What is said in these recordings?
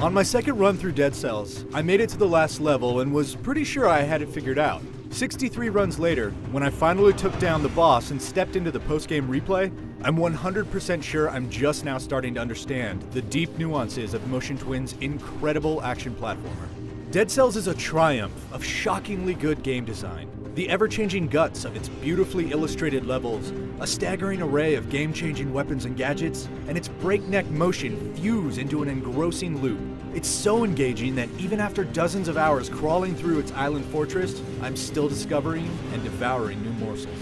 On my second run through Dead Cells, I made it to the last level and was pretty sure I had it figured out. 63 runs later, when I finally took down the boss and stepped into the post-game replay, I'm 100% sure I'm just now starting to understand the deep nuances of Motion Twin's incredible action platformer. Dead Cells is a triumph of shockingly good game design, the ever-changing guts of its beautifully illustrated levels, a staggering array of game-changing weapons and gadgets, and its breakneck motion fuse into an engrossing loop. It's so engaging that even after dozens of hours crawling through its island fortress, I'm still discovering and devouring new morsels.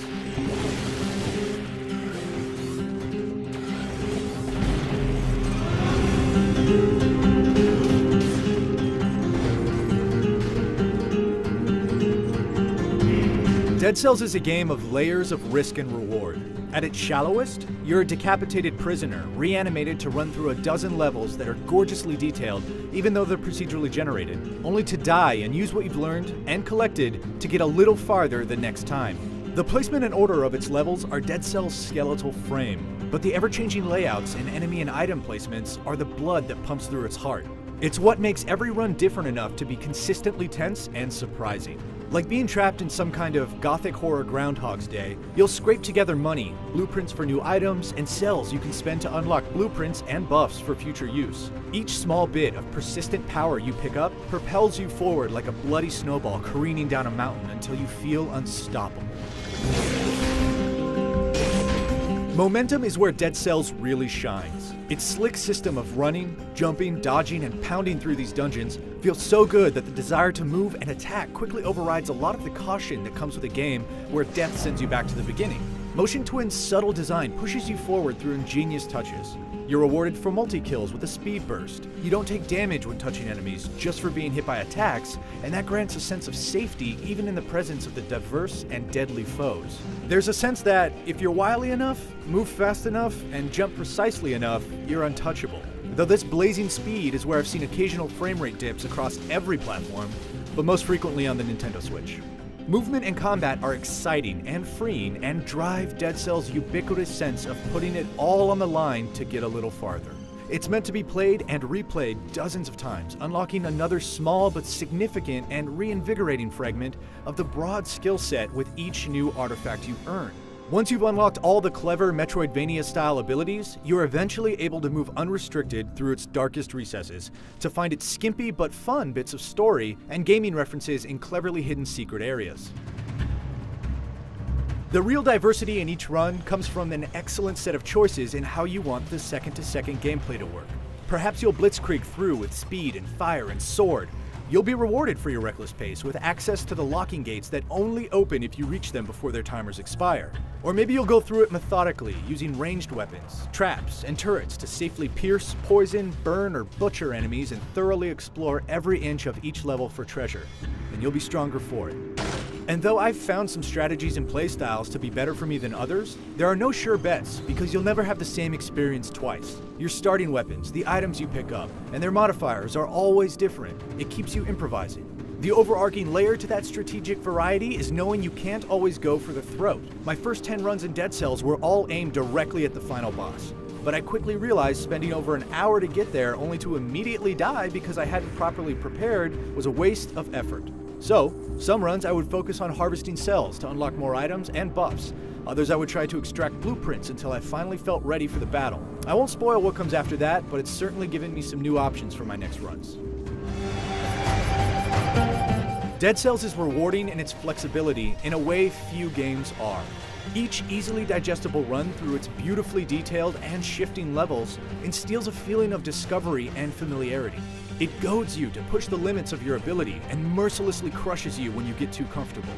Dead Cells is a game of layers of risk and reward. At its shallowest, you're a decapitated prisoner, reanimated to run through a dozen levels that are gorgeously detailed, even though they're procedurally generated, only to die and use what you've learned and collected to get a little farther the next time. The placement and order of its levels are Dead Cells' skeletal frame, but the ever-changing layouts and enemy and item placements are the blood that pumps through its heart. It's what makes every run different enough to be consistently tense and surprising. Like being trapped in some kind of gothic horror Groundhog's Day, you'll scrape together money, blueprints for new items, and cells you can spend to unlock blueprints and buffs for future use. Each small bit of persistent power you pick up propels you forward like a bloody snowball careening down a mountain until you feel unstoppable. Momentum is where Dead Cells really shines. Its slick system of running, jumping, dodging, and pounding through these dungeons feels so good that the desire to move and attack quickly overrides a lot of the caution that comes with a game where death sends you back to the beginning. Motion Twin's subtle design pushes you forward through ingenious touches. You're rewarded for multi-kills with a speed burst. You don't take damage when touching enemies just for being hit by attacks, and that grants a sense of safety even in the presence of the diverse and deadly foes. There's a sense that if you're wily enough, move fast enough, and jump precisely enough, you're untouchable. Though this blazing speed is where I've seen occasional frame rate dips across every platform, but most frequently on the Nintendo Switch. Movement and combat are exciting and freeing and drive Dead Cells' ubiquitous sense of putting it all on the line to get a little farther. It's meant to be played and replayed dozens of times, unlocking another small but significant and reinvigorating fragment of the broad skill set with each new artifact you earn. Once you've unlocked all the clever Metroidvania-style abilities, you're eventually able to move unrestricted through its darkest recesses to find its skimpy but fun bits of story and gaming references in cleverly hidden secret areas. The real diversity in each run comes from an excellent set of choices in how you want the second-to-second gameplay to work. Perhaps you'll blitzkrieg through with speed and fire and sword. You'll be rewarded for your reckless pace with access to the locking gates that only open if you reach them before their timers expire. Or maybe you'll go through it methodically, using ranged weapons, traps, and turrets to safely pierce, poison, burn, or butcher enemies and thoroughly explore every inch of each level for treasure. And you'll be stronger for it. And though I've found some strategies and playstyles to be better for me than others, there are no sure bets because you'll never have the same experience twice. Your starting weapons, the items you pick up, and their modifiers are always different. It keeps you improvising. The overarching layer to that strategic variety is knowing you can't always go for the throat. My first 10 runs in Dead Cells were all aimed directly at the final boss. But I quickly realized spending over an hour to get there only to immediately die because I hadn't properly prepared was a waste of effort. So, some runs I would focus on harvesting cells to unlock more items and buffs. Others I would try to extract blueprints until I finally felt ready for the battle. I won't spoil what comes after that, but it's certainly given me some new options for my next runs. Dead Cells is rewarding in its flexibility in a way few games are. Each easily digestible run through its beautifully detailed and shifting levels instills a feeling of discovery and familiarity. It goads you to push the limits of your ability and mercilessly crushes you when you get too comfortable.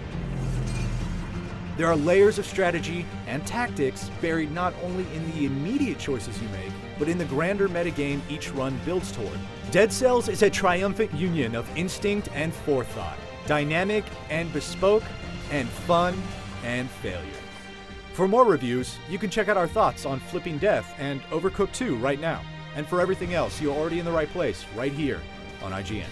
There are layers of strategy and tactics buried not only in the immediate choices you make, but in the grander metagame each run builds toward. Dead Cells is a triumphant union of instinct and forethought, dynamic and bespoke, and fun and failure. For more reviews, you can check out our thoughts on Flipping Death and Overcooked 2 right now. And for everything else, you're already in the right place, right here on IGN.